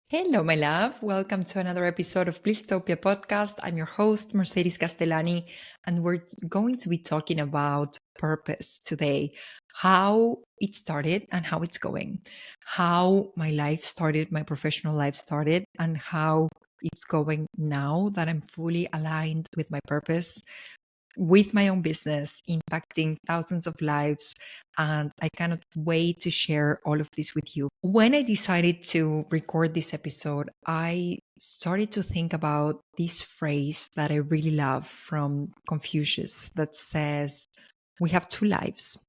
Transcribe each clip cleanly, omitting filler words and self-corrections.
Hello, my love. Welcome to another episode of Blisstopia podcast. I'm your host, Mercedes Castellani, and we're going to be talking about purpose today, how it started and how it's going, how my life started, my professional life started, and how it's going now that I'm fully aligned with my purpose, with my own business, impacting thousands of lives. And I cannot wait to share all of this with you. When I decided to record this episode, I started to think about this phrase that I really love from Confucius that says, "We have two lives,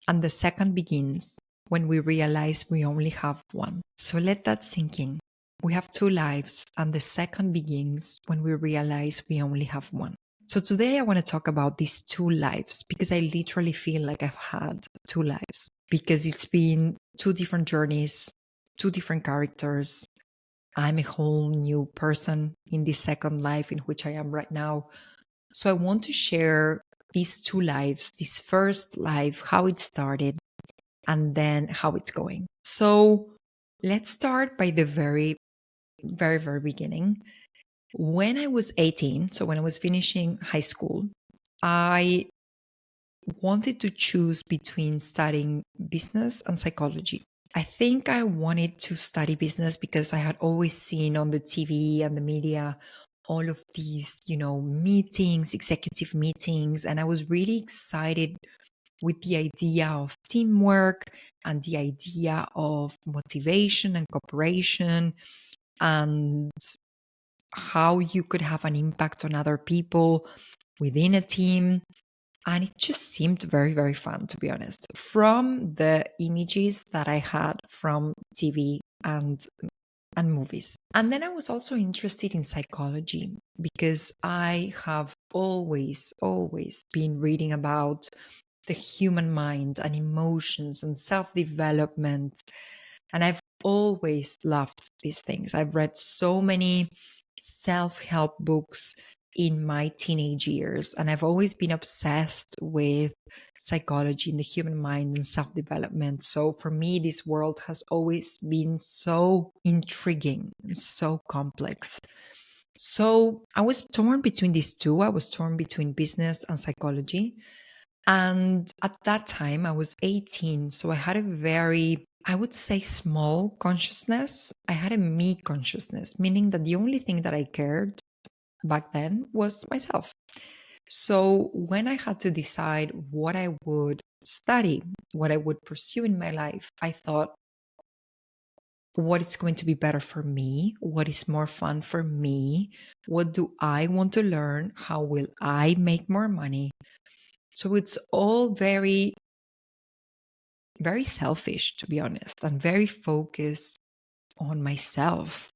and the second begins when we realize we only have one." So let that sink in. We have two lives, and the second begins when we realize we only have one. So today I want to talk about these two lives because I literally feel like I've had two lives because it's been two different journeys, two different characters. I'm a whole new person in this second life in which I am right now. So I want to share these two lives, this first life, how it started, and then how it's going. So let's start by the very beginning. When I was 18, so when I was finishing high school, I wanted to choose between studying business and psychology. I think I wanted to study business because I had always seen on the TV and the media all of these, meetings, executive meetings, and I was really excited with the idea of teamwork and the idea of motivation and cooperation and how you could have an impact on other people within a team. And it just seemed very fun, to be honest, from the images that I had from TV and movies. And then I was also interested in psychology because I have always been reading about the human mind and emotions and self-development. And I've always loved these things. I've read so many self-help books in my teenage years, and I've always been obsessed with psychology and the human mind and self-development. So for me, this world has always been so intriguing and so complex. So I was torn between these two. I was torn between business and psychology. And at that time, I was 18. So I had a very, I would say, small consciousness. I had a me consciousness, meaning that the only thing that I cared back then was myself. So when I had to decide what I would study, what I would pursue in my life, I thought, what is going to be better for me? What is more fun for me? What do I want to learn? How will I make more money? So it's all very selfish, to be honest, and very focused on myself.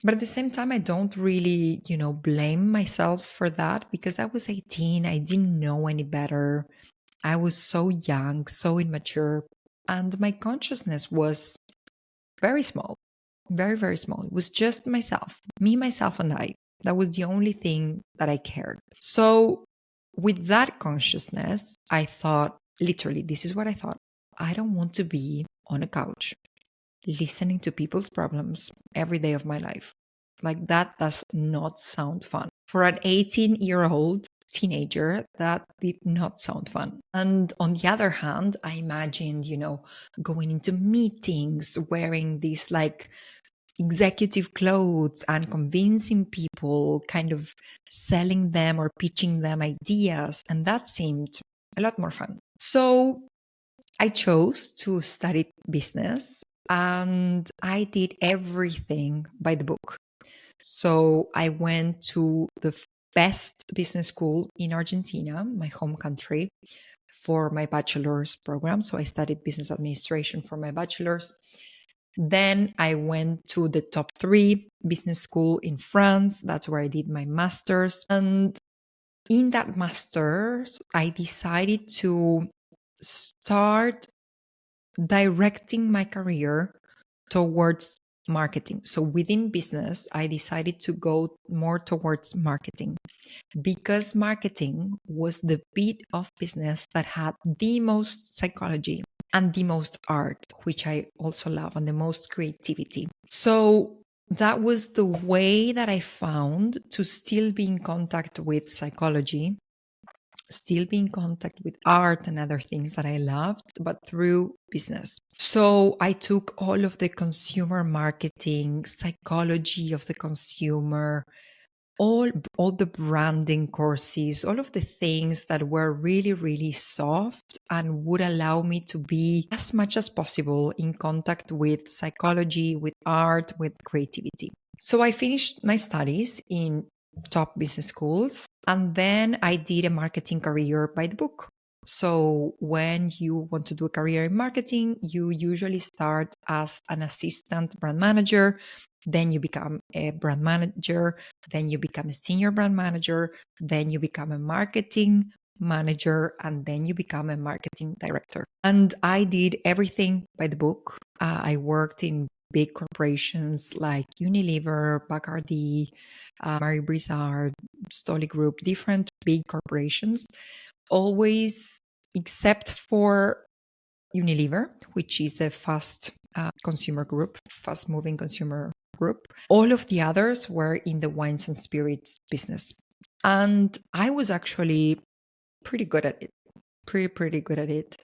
But at the same time, I don't really, blame myself for that because I was 18. I didn't know any better. I was so young, so immature. And my consciousness was very small, very small. It was just myself, me, myself, and I. That was the only thing that I cared. So with that consciousness, I thought, literally, this is what I thought. I don't want to be on a couch listening to people's problems every day of my life. Like that does not sound fun. For an 18-year-old teenager, that did not sound fun. And on the other hand, I imagined, going into meetings, wearing these like executive clothes and convincing people, kind of selling them or pitching them ideas. And that seemed a lot more fun. So I chose to study business and I did everything by the book. So I went to the best business school in Argentina, my home country, for my bachelor's program. So I studied business administration for my bachelor's. Then I went to the top 3 business school in France. That's where I did my master's. And in that master's, I decided to start directing my career towards marketing. So within business, I decided to go more towards marketing because marketing was the bit of business that had the most psychology and the most art, which I also love, and the most creativity. So that was the way that I found to still be in contact with psychology, still be in contact with art and other things that I loved, but through business. So I took all of the consumer marketing, psychology of the consumer, all the branding courses, all of the things that were really, really soft and would allow me to be as much as possible in contact with psychology, with art, with creativity. So I finished my studies in top business schools, and then I did a marketing career by the book. So when you want to do a career in marketing, you usually start as an assistant brand manager, then you become a brand manager, then you become a senior brand manager, then you become a marketing manager, and then you become a marketing director. And I did everything by the book. I worked in big corporations like Unilever, Bacardi, Marie Brizard, Stoli Group, different big corporations, always except for Unilever, which is a fast consumer group, fast moving consumer group. All of the others were in the wines and spirits business. And I was actually pretty good at it. Pretty good at it.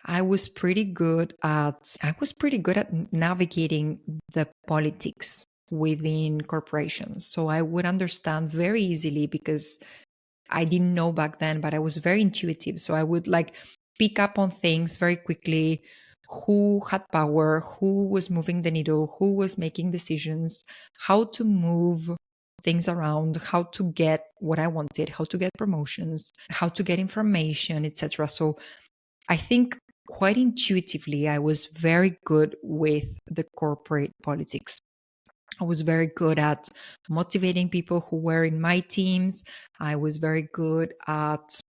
I was pretty good at navigating the politics within corporations. So I would understand very easily because I didn't know back then, but I was very intuitive. So I would like pick up on things very quickly, who had power, who was moving the needle, who was making decisions, how to move things around, how to get what I wanted, how to get promotions, how to get information, etc. So I think quite intuitively, I was very good with the corporate politics. I was very good at motivating people who were in my teams. I was very good at,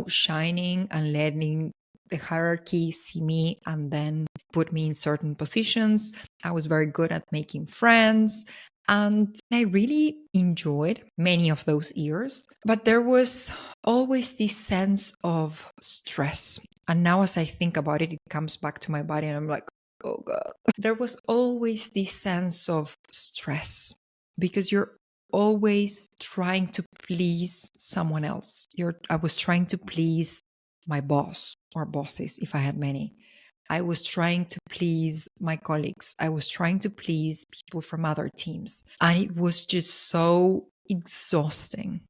shining and letting the hierarchy see me and then put me in certain positions. I was very good at making friends. And I really enjoyed many of those years. But there was always this sense of stress. And now, as I think about it, it comes back to my body, and I'm like, oh God. There was always this sense of stress because you're always trying to please someone else. I was trying to please my boss or bosses if I had many. I was trying to please my colleagues. I was trying to please people from other teams. And it was just so exhausting,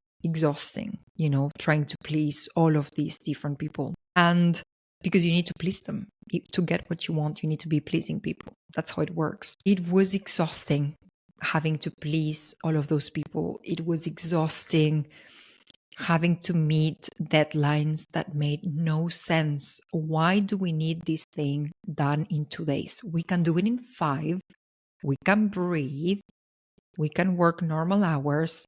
trying to please all of these different people. And because you need to please them. To get what you want, you need to be pleasing people. That's how it works. It was exhausting having to please all of those people. It was exhausting having to meet deadlines that made no sense. Why do we need this thing done in 2 days? We can do it in 5. We can breathe. We can work normal hours.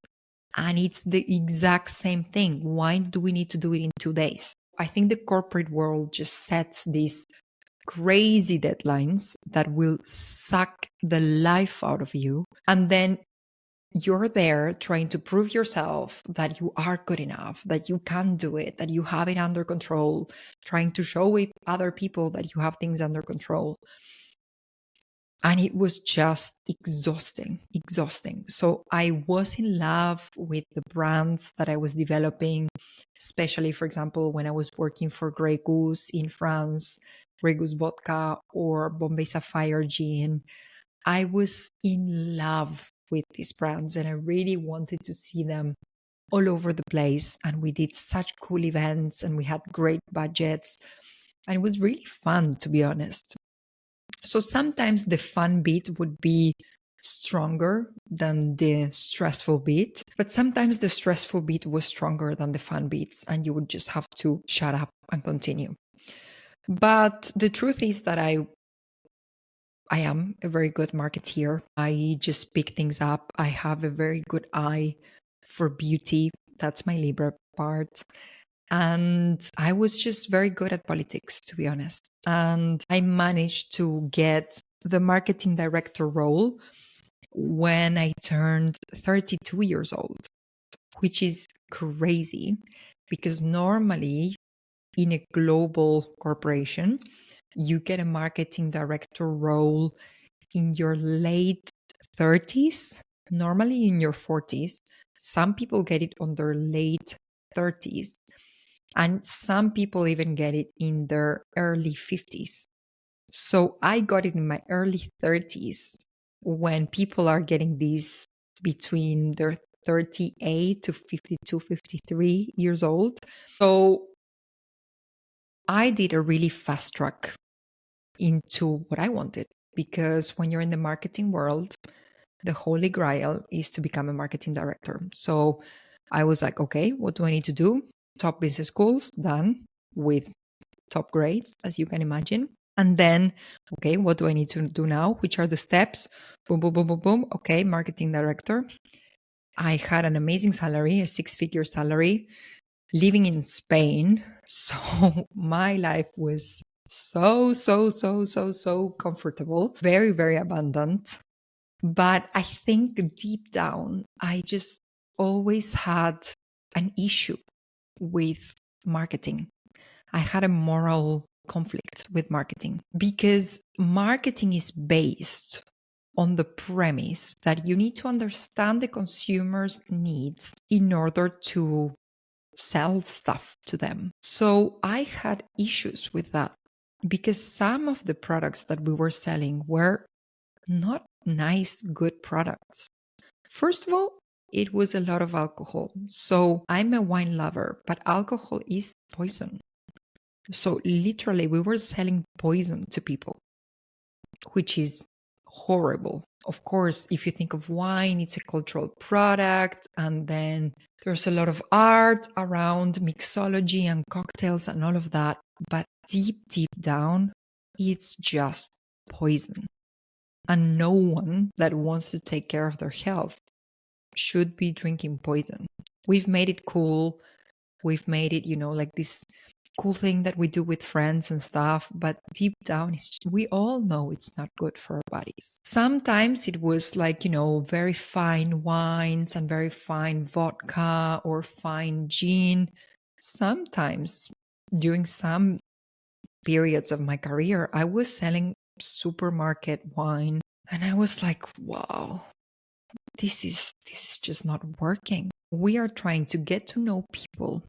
And it's the exact same thing. Why do we need to do it in 2 days? I think the corporate world just sets these crazy deadlines that will suck the life out of you. And then you're there trying to prove yourself that you are good enough, that you can do it, that you have it under control, trying to show other people that you have things under control. And it was just exhausting. So I was in love with the brands that I was developing, especially, for example, when I was working for Grey Goose in France, Grey Goose Vodka, or Bombay Sapphire Gin. I was in love with these brands and I really wanted to see them all over the place. And we did such cool events and we had great budgets. And it was really fun, to be honest. So sometimes the fun bit would be stronger than the stressful bit, but sometimes the stressful bit was stronger than the fun bits, and you would just have to shut up and continue. But the truth is that I am a very good marketeer. I just pick things up. I have a very good eye for beauty. That's my Libra part. And I was just very good at politics, to be honest. And I managed to get the marketing director role when I turned 32 years old, which is crazy because normally in a global corporation, you get a marketing director role in your late 30s, normally in your 40s. Some people get it on their late 30s, and some people even get it in their early 50s. So I got it in my early 30s, when people are getting these between their 38 to 52, 53 years old. So I did a really fast track into what I wanted, because when you're in the marketing world, the holy grail is to become a marketing director. So I was like, okay, what do I need to do? Top business schools, done, with top grades, as you can imagine. And then, okay, what do I need to do now? Which are the steps? Boom, boom, boom, boom, boom. Okay, marketing director. I had an amazing salary, a 6-figure salary, living in Spain. So my life was so comfortable, very, very abundant. But I think deep down, I just always had an issue with marketing. I had a moral conflict with marketing, because marketing is based on the premise that you need to understand the consumer's needs in order to sell stuff to them. So I had issues with that, because some of the products that we were selling were not nice, good products. First of all, it was a lot of alcohol. So I'm a wine lover, but alcohol is poison. So literally, we were selling poison to people, which is horrible. Of course, if you think of wine, it's a cultural product, and then there's a lot of art around mixology and cocktails and all of that. But deep down, it's just poison. And no one that wants to take care of their health should be drinking poison. We've made it cool. We've made it, like this cool thing that we do with friends and stuff. But deep down, we all know it's not good for our bodies. Sometimes it was like, very fine wines and very fine vodka or fine gin. Sometimes during some periods of my career, I was selling supermarket wine. And I was like, wow, this is just not working. We are trying to get to know people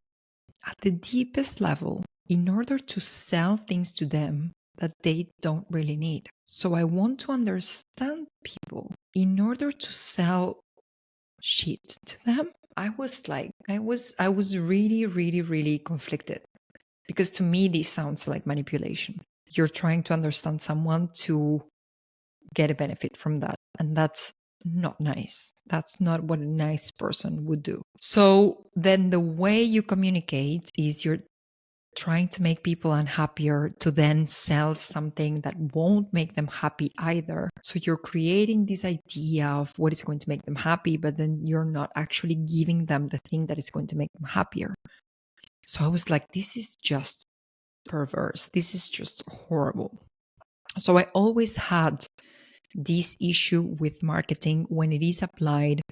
at the deepest level in order to sell things to them that they don't really need. So I want to understand people in order to sell shit to them. I was really conflicted, because to me, this sounds like manipulation. You're trying to understand someone to get a benefit from that. And that's not nice. That's not what a nice person would do. So then the way you communicate is you're trying to make people unhappier to then sell something that won't make them happy either. So you're creating this idea of what is going to make them happy, but then you're not actually giving them the thing that is going to make them happier. So I was like, this is just perverse. This is just horrible. So I always had this issue with marketing when it is applied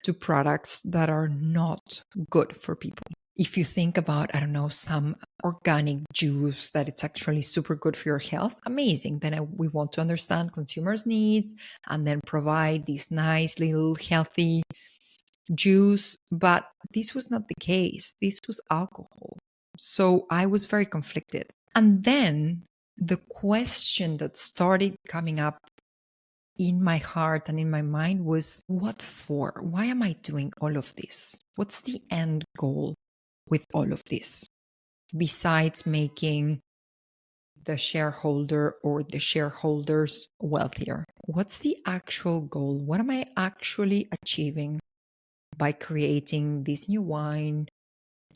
to products that are not good for people. If you think about, I don't know, some organic juice that it's actually super good for your health, amazing. Then we want to understand consumers' needs and then provide this nice little healthy juice. But this was not the case. This was alcohol. So I was very conflicted. And then the question that started coming up in my heart and in my mind was, what for? Why am I doing all of this? What's the end goal with all of this? Besides making the shareholder or the shareholders wealthier, what's the actual goal? What am I actually achieving by creating this new wine,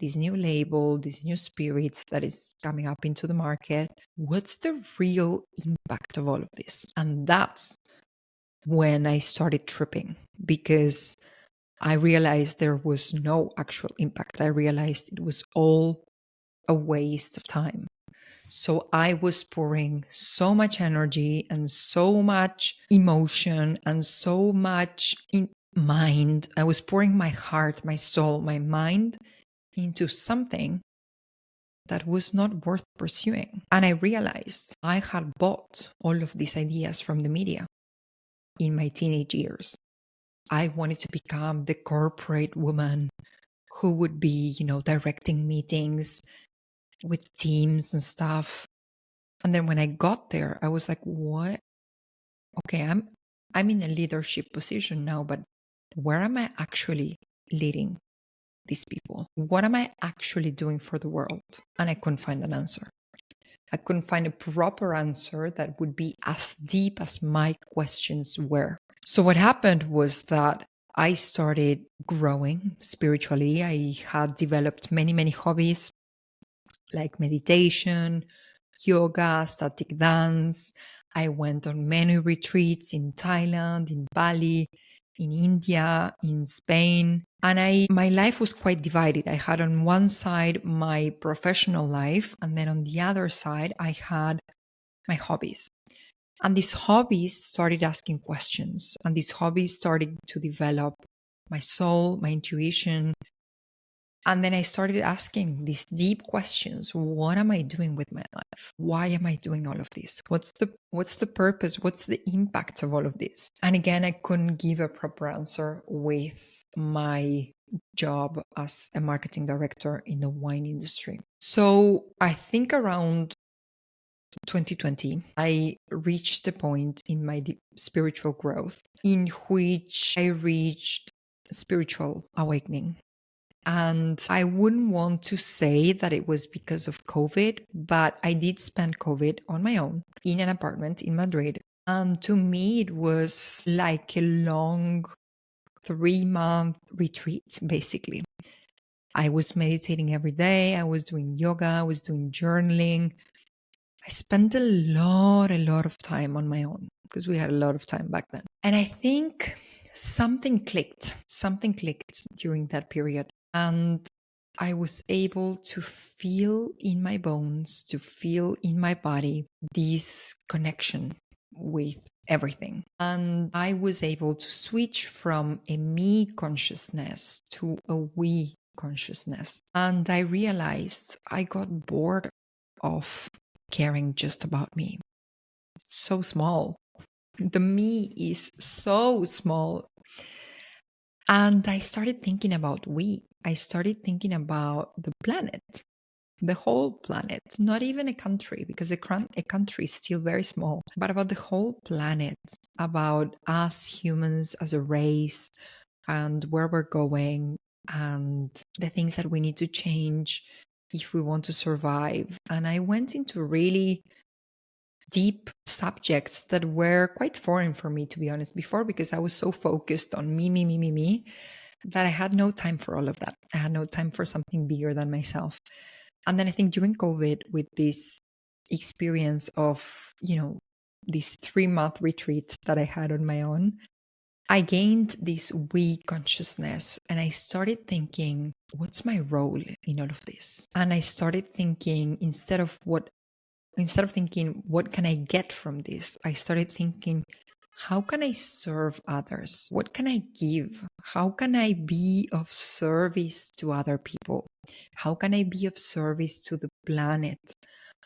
this new label, these new spirits that is coming up into the market? What's the real impact of all of this? And that's when I started tripping, because I realized there was no actual impact. I realized it was all a waste of time. So I was pouring so much energy and so much emotion and so much mind. I was pouring my heart, my soul, my mind into something that was not worth pursuing. And I realized I had bought all of these ideas from the media. in my teenage years. I wanted to become the corporate woman who would be, directing meetings with teams and stuff. And then when I got there, I was like, what? Okay, I'm in a leadership position now, but where am I actually leading these people? What am I actually doing for the world? And I couldn't find an answer. I couldn't find a proper answer that would be as deep as my questions were. So what happened was that I started growing spiritually. I had developed many, many hobbies like meditation, yoga, static dance. I went on many retreats in Thailand, in Bali, in India, in Spain. And my life was quite divided. I had on one side my professional life, and then on the other side, I had my hobbies. And these hobbies started asking questions, and these hobbies started to develop my soul, my intuition. And then I started asking these deep questions. What am I doing with my life? Why am I doing all of this? What's the purpose? What's the impact of all of this? And again, I couldn't give a proper answer with my job as a marketing director in the wine industry. So I think around 2020, I reached a point in my spiritual growth in which I reached spiritual awakening. And I wouldn't want to say that it was because of COVID, but I did spend COVID on my own in an apartment in Madrid. And to me, it was like a long 3-month retreat, basically. I was meditating every day. I was doing yoga. I was doing journaling. I spent a lot of time on my own because we had a lot of time back then. And I think something clicked during that period. And I was able to feel in my bones, to feel in my body this connection with everything. And I was able to switch from a me consciousness to a we consciousness. And I realized I got bored of caring just about me. It's so small. The me is so small. And I started thinking about we. I started thinking about the planet, the whole planet, not even a country, because a country is still very small, but about the whole planet, about us humans as a race and where we're going and the things that we need to change if we want to survive. And I went into really deep subjects that were quite foreign for me, to be honest, before, because I was so focused on me, that I had no time for all of that. I had no time for something bigger than myself. And then I think during COVID, with this experience of, this 3-month retreat that I had on my own, I gained this we consciousness and I started thinking, what's my role in all of this? And I started thinking, instead of thinking, what can I get from this? I started thinking, how can I serve others? What can I give? How can I be of service to other people? How can I be of service to the planet?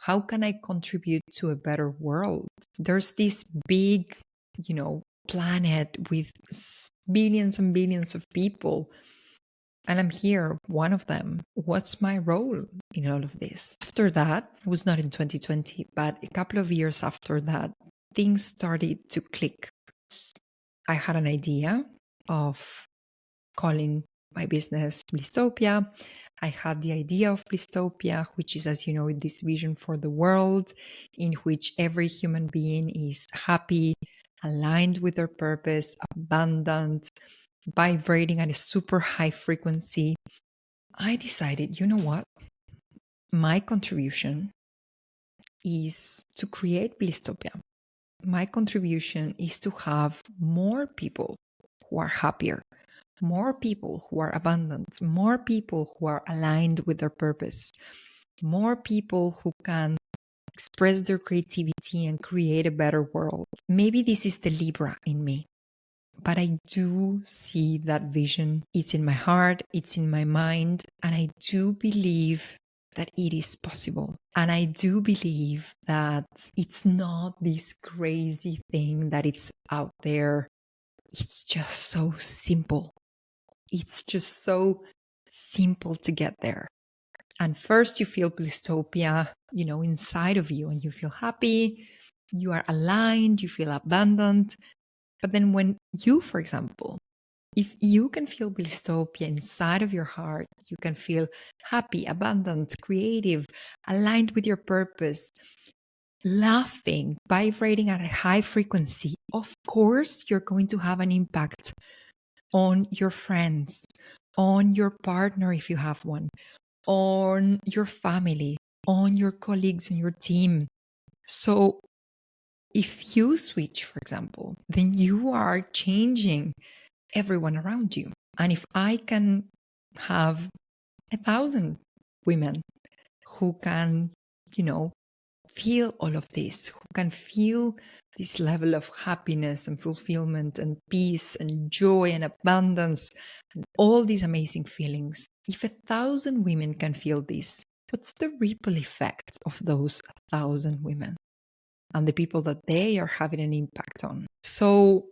How can I contribute to a better world? There's this big, planet with billions and billions of people. And I'm here, one of them. What's my role in all of this? After that, it was not in 2020, but a couple of years after that, things started to click. I had an idea of calling my business Blisstopia. I had the idea of Blisstopia, which is, as you know, this vision for the world in which every human being is happy, aligned with their purpose, abundant, vibrating at a super high frequency. I decided, you know what? My contribution is to create Blisstopia. My contribution is to have more people who are happier, more people who are abundant, more people who are aligned with their purpose, more people who can express their creativity and create a better world. Maybe this is the Libra in me, but I do see that vision. It's in my heart, it's in my mind, and I do believe that it is possible. And I do believe that it's not this crazy thing that it's out there. It's just so simple. It's just so simple to get there. And first you feel Blisstopia, inside of you, and you feel happy, you are aligned, you feel abundant. But then when you, for example, if you can feel Blisstopia inside of your heart, you can feel happy, abundant, creative, aligned with your purpose, laughing, vibrating at a high frequency. Of course, you're going to have an impact on your friends, on your partner if you have one, on your family, on your colleagues, on your team. So if you switch, for example, then you are changing everyone around you. And if I can have 1,000 women who can, feel all of this, who can feel this level of happiness and fulfillment and peace and joy and abundance and all these amazing feelings, if 1,000 women can feel this, what's the ripple effect of those 1,000 women and the people that they are having an impact on? So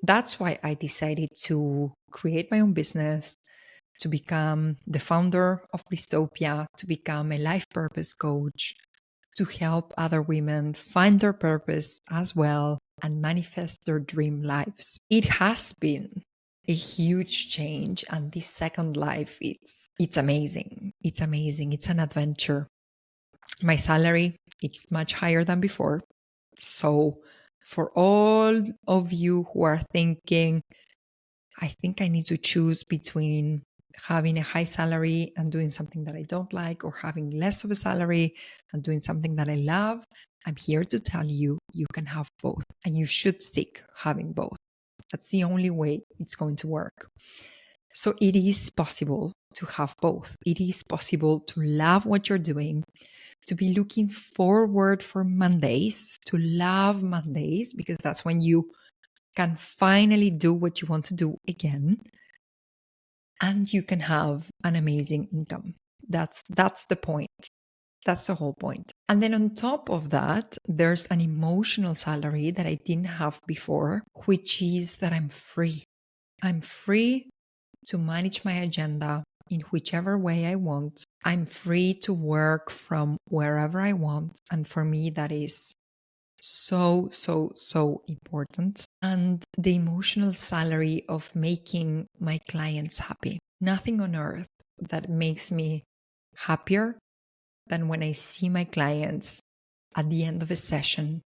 that's why I decided to create my own business, to become the founder of Blisstopia, to become a life purpose coach, to help other women find their purpose as well and manifest their dream lives. It has been a huge change, and this second life, it's amazing. It's amazing. It's an adventure. My salary, it's much higher than before. So for all of you who are thinking, I think I need to choose between having a high salary and doing something that I don't like, or having less of a salary and doing something that I love, I'm here to tell you, you can have both, and you should seek having both. That's the only way it's going to work. So it is possible to have both. It is possible to love what you're doing, to be looking forward for Mondays, to love Mondays, because that's when you can finally do what you want to do again, and you can have an amazing income. That's the point. That's the whole point. And then on top of that, there's an emotional salary that I didn't have before, which is that I'm free. I'm free to manage my agenda in whichever way I want. I'm free to work from wherever I want. And for me, that is so, so, so important. And the emotional salary of making my clients happy. Nothing on earth that makes me happier than when I see my clients at the end of a session,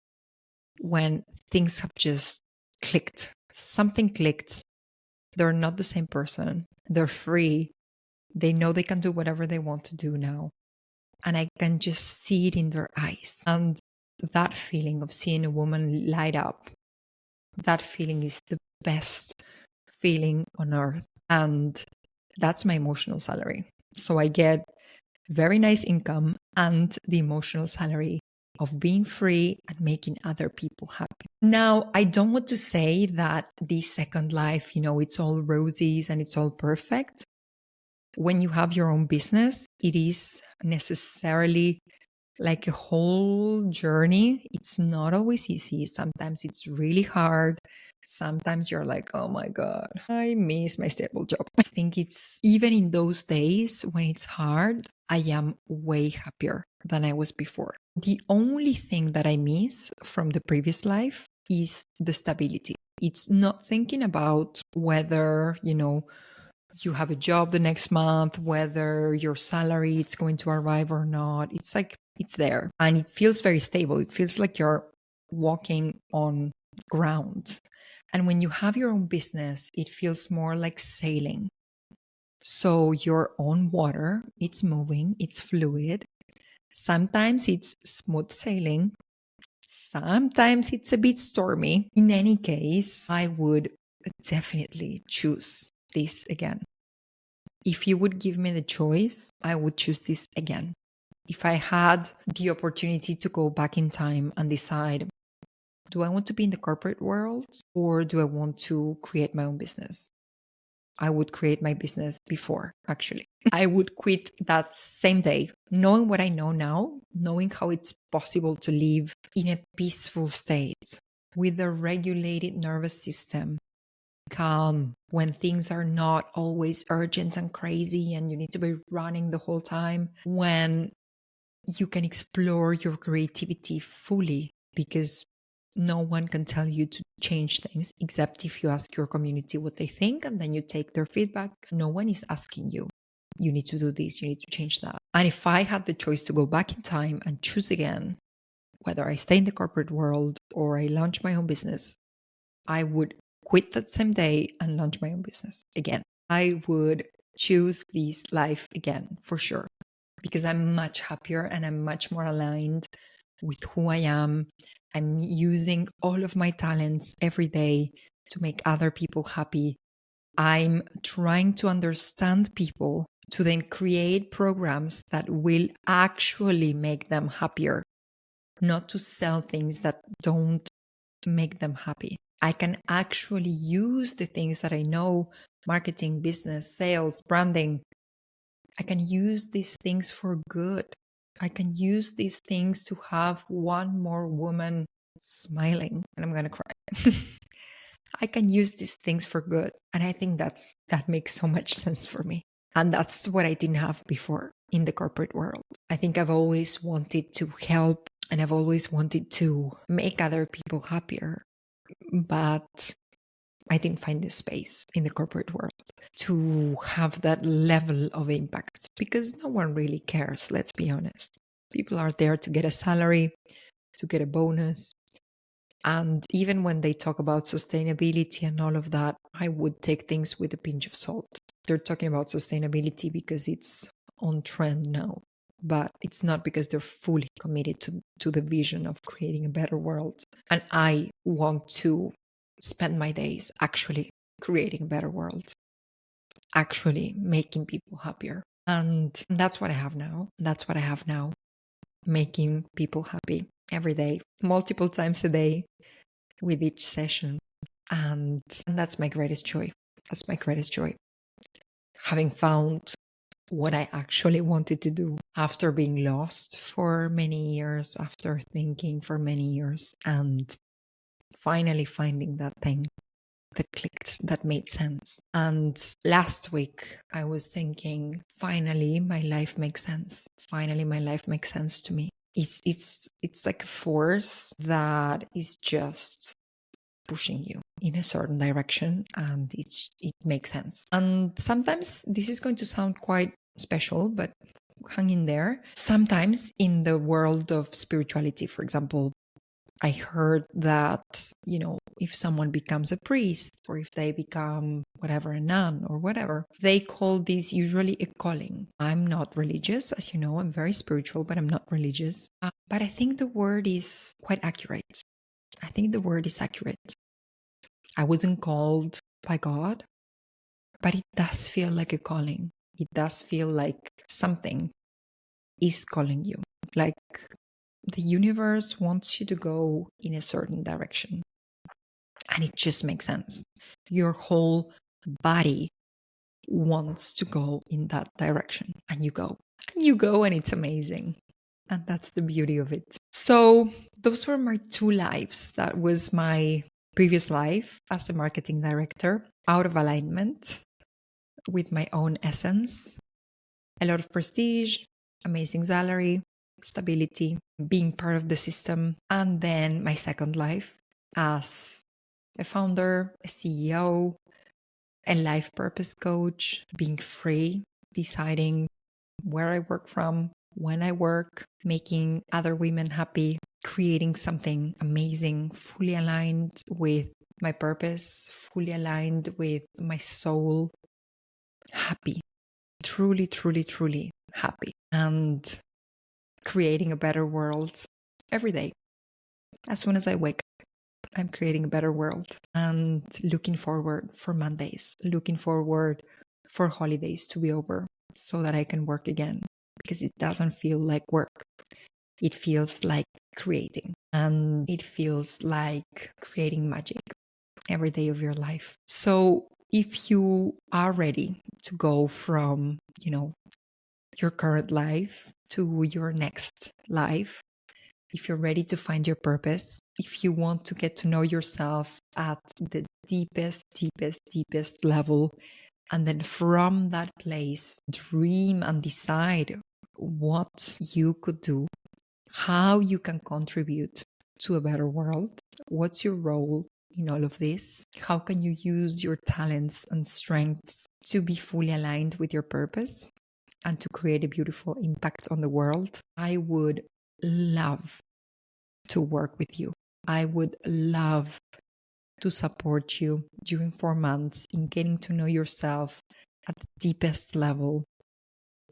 when things have just clicked. Something clicked. They're not the same person. They're free. They know they can do whatever they want to do now. And I can just see it in their eyes. And that feeling of seeing a woman light up, that feeling is the best feeling on earth. And that's my emotional salary. So I get very nice income and the emotional salary of being free and making other people happy. Now, I don't want to say that this second life, it's all roses and it's all perfect. When you have your own business, it is necessarily like a whole journey. It's not always easy. Sometimes it's really hard. Sometimes you're like, oh my God, I miss my stable job. I think it's even in those days when it's hard, I am way happier than I was before. The only thing that I miss from the previous life is the stability. It's not thinking about whether, you have a job the next month, whether your salary is going to arrive or not. It's like, it's there and it feels very stable. It feels like you're walking on ground. And when you have your own business, it feels more like sailing. So you're on water, it's moving, it's fluid. Sometimes it's smooth sailing. Sometimes it's a bit stormy. In any case, I would definitely choose this again. If you would give me the choice, I would choose this again. If I had the opportunity to go back in time and decide, do I want to be in the corporate world or do I want to create my own business? I would create my business before, actually. I would quit that same day, knowing what I know now, knowing how it's possible to live in a peaceful state with a regulated nervous system, calm when things are not always urgent and crazy and you need to be running the whole time, when you can explore your creativity fully because no one can tell you to change things except if you ask your community what they think and then you take their feedback. No one is asking you, you need to do this, you need to change that. And if I had the choice to go back in time and choose again, whether I stay in the corporate world or I launch my own business, I would quit that same day and launch my own business again. I would choose this life again for sure, because I'm much happier and I'm much more aligned with who I am. I'm using all of my talents every day to make other people happy. I'm trying to understand people to then create programs that will actually make them happier, not to sell things that don't make them happy. I can actually use the things that I know, marketing, business, sales, branding. I can use these things for good. I can use these things to have one more woman smiling, and I'm going to cry. I can use these things for good. And I think that makes so much sense for me. And that's what I didn't have before in the corporate world. I think I've always wanted to help and I've always wanted to make other people happier. But I didn't find the space in the corporate world to have that level of impact because no one really cares, let's be honest. People are there to get a salary, to get a bonus. And even when they talk about sustainability and all of that, I would take things with a pinch of salt. They're talking about sustainability because it's on trend now, but it's not because they're fully committed to the vision of creating a better world. And I want to spend my days actually creating a better world, actually making people happier. And that's what I have now. That's what I have now, making people happy every day, multiple times a day with each session. And that's my greatest joy. That's my greatest joy. Having found what I actually wanted to do after being lost for many years, after thinking for many years, and finally finding that thing that clicked, that made sense. And last week I was thinking, finally my life makes sense. Finally my life makes sense to me. It's like a force that is just pushing you in a certain direction, and it makes sense. And sometimes this is going to sound quite special, but hang in there. Sometimes in the world of spirituality, for example, I heard that, if someone becomes a priest or if they become whatever, a nun or whatever, they call this usually a calling. I'm not religious, as you know, I'm very spiritual, but I'm not religious. But I think the word is quite accurate. I think the word is accurate. I wasn't called by God, but it does feel like a calling. It does feel like something is calling you. Like the universe wants you to go in a certain direction. And it just makes sense. Your whole body wants to go in that direction. And you go. And you go, and it's amazing. And that's the beauty of it. So those were my two lives. That was my previous life as a marketing director, out of alignment with my own essence. A lot of prestige, amazing salary, stability, being part of the system. And then my second life as a founder, a CEO, a life purpose coach, being free, deciding where I work from, when I work, making other women happy, creating something amazing, fully aligned with my purpose, fully aligned with my soul, happy, truly, truly, truly happy, and creating a better world every day. As soon as I wake up, I'm creating a better world and looking forward for Mondays, looking forward for holidays to be over so that I can work again, because it doesn't feel like work. It feels like creating, and it feels like creating magic every day of your life. So if you are ready to go from, your current life to your next life, if you're ready to find your purpose, if you want to get to know yourself at the deepest level, and then from that place, dream and decide what you could do, how you can contribute to a better world. What's your role in all of this? How can you use your talents and strengths to be fully aligned with your purpose and to create a beautiful impact on the world? I would love to work with you. I would love to support you during 4 months in getting to know yourself at the deepest level.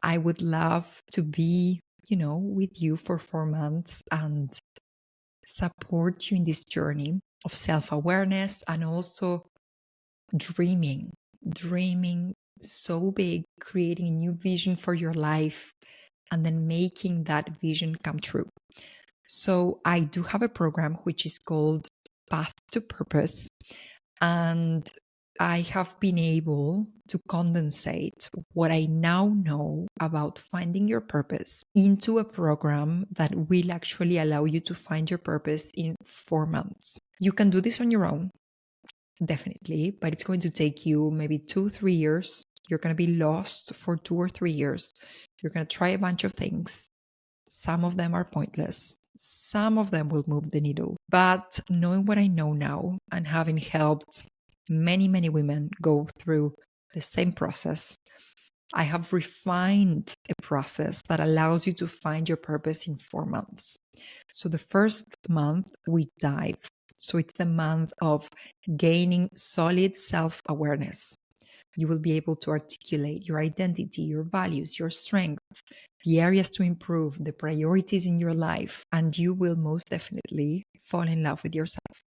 I would love to be, with you for 4 months and support you in this journey of self-awareness and also dreaming so big, creating a new vision for your life and then making that vision come true. So I do have a program which is called Path to Purpose, and I have been able to condensate what I now know about finding your purpose into a program that will actually allow you to find your purpose in 4 months. You can do this on your own, definitely, but it's going to take you maybe 2-3 years. You're going to be lost for 2 or 3 years. You're going to try a bunch of things. Some of them are pointless. Some of them will move the needle. But knowing what I know now and having helped many, many women go through the same process, I have refined a process that allows you to find your purpose in 4 months. So the first month we dive. So it's the month of gaining solid self-awareness. You will be able to articulate your identity, your values, your strengths, the areas to improve, the priorities in your life, and you will most definitely fall in love with yourself.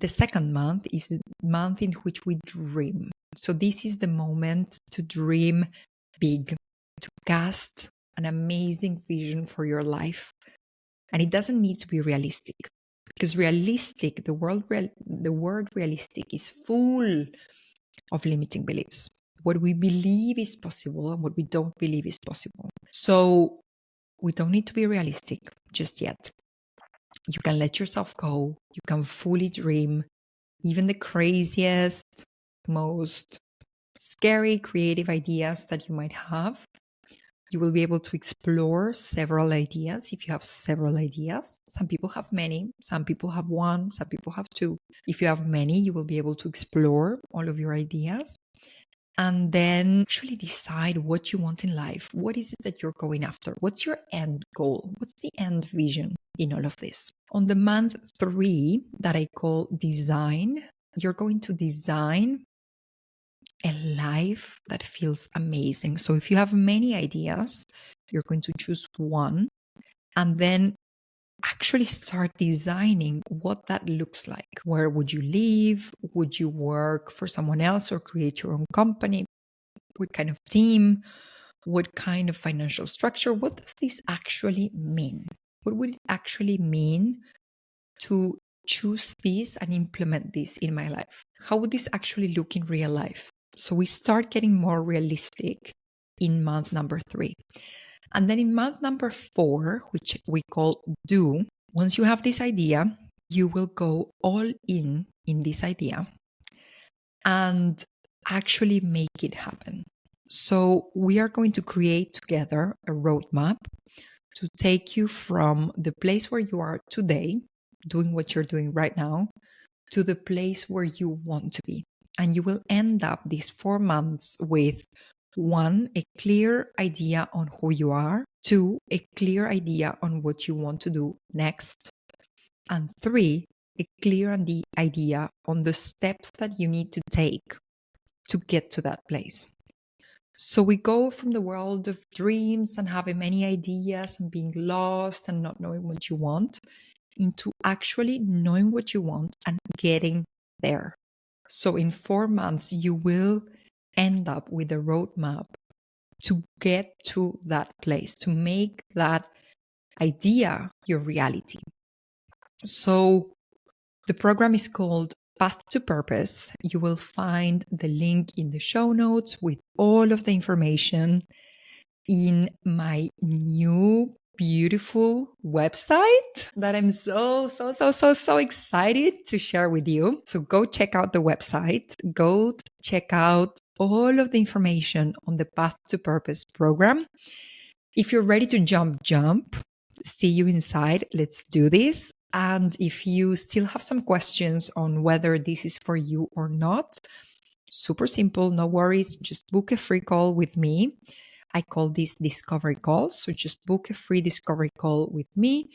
The second month is the month in which we dream. So this is the moment to dream big, to cast an amazing vision for your life. And it doesn't need to be realistic, because realistic, the word realistic is full of limiting beliefs. What we believe is possible and what we don't believe is possible. So we don't need to be realistic just yet. You can let yourself go. You can fully dream. Even the craziest, most scary creative ideas that you might have, you will be able to explore several ideas if you have several ideas. Some people have many, some people have one, some people have two. If you have many, you will be able to explore all of your ideas and then actually decide what you want in life. What is it that you're going after? What's your end goal? What's the end vision in all of this? On the month 3 that I call design, you're going to design a life that feels amazing. So if you have many ideas, you're going to choose one and then actually start designing what that looks like. Where would you live? Would you work for someone else or create your own company? What kind of team? What kind of financial structure? What does this actually mean? What would it actually mean to choose this and implement this in my life? How would this actually look in real life? So we start getting more realistic in month number 3. And then in month number 4, which we call do, once you have this idea, you will go all in this idea and actually make it happen. So we are going to create together a roadmap to take you from the place where you are today, doing what you're doing right now, to the place where you want to be. And you will end up these 4 months with 1, a clear idea on who you are, 2, a clear idea on what you want to do next, and 3, a clear idea on the steps that you need to take to get to that place. So we go from the world of dreams and having many ideas and being lost and not knowing what you want into actually knowing what you want and getting there. So in 4 months, you will end up with a roadmap to get to that place, to make that idea your reality. So the program is called Path to Purpose, you will find the link in the show notes with all of the information in my new beautiful website that I'm so excited to share with you. So go check out the website, go check out all of the information on the Path to Purpose program. If you're ready to jump, see you inside. Let's do this. And if you still have some questions on whether this is for you or not, super simple, no worries. Just book a free call with me. I call this discovery calls. So just book a free discovery call with me.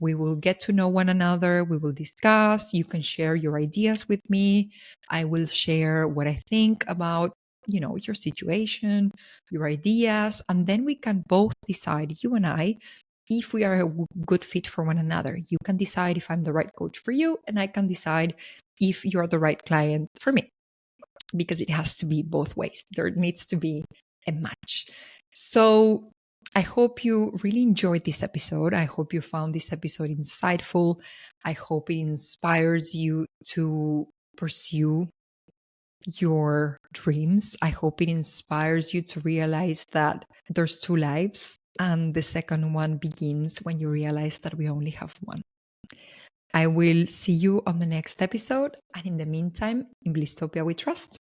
We will get to know one another. We will discuss. You can share your ideas with me. I will share what I think about, your situation, your ideas, and then we can both decide, you and I, if we are a good fit for one another. You can decide if I'm the right coach for you, and I can decide if you're the right client for me, because it has to be both ways. There needs to be a match. So I hope you really enjoyed this episode. I hope you found this episode insightful. I hope it inspires you to pursue your dreams. I hope it inspires you to realize that there's two lives, and the second one begins when you realize that we only have one. I will see you on the next episode, and in the meantime, in Blisstopia we trust.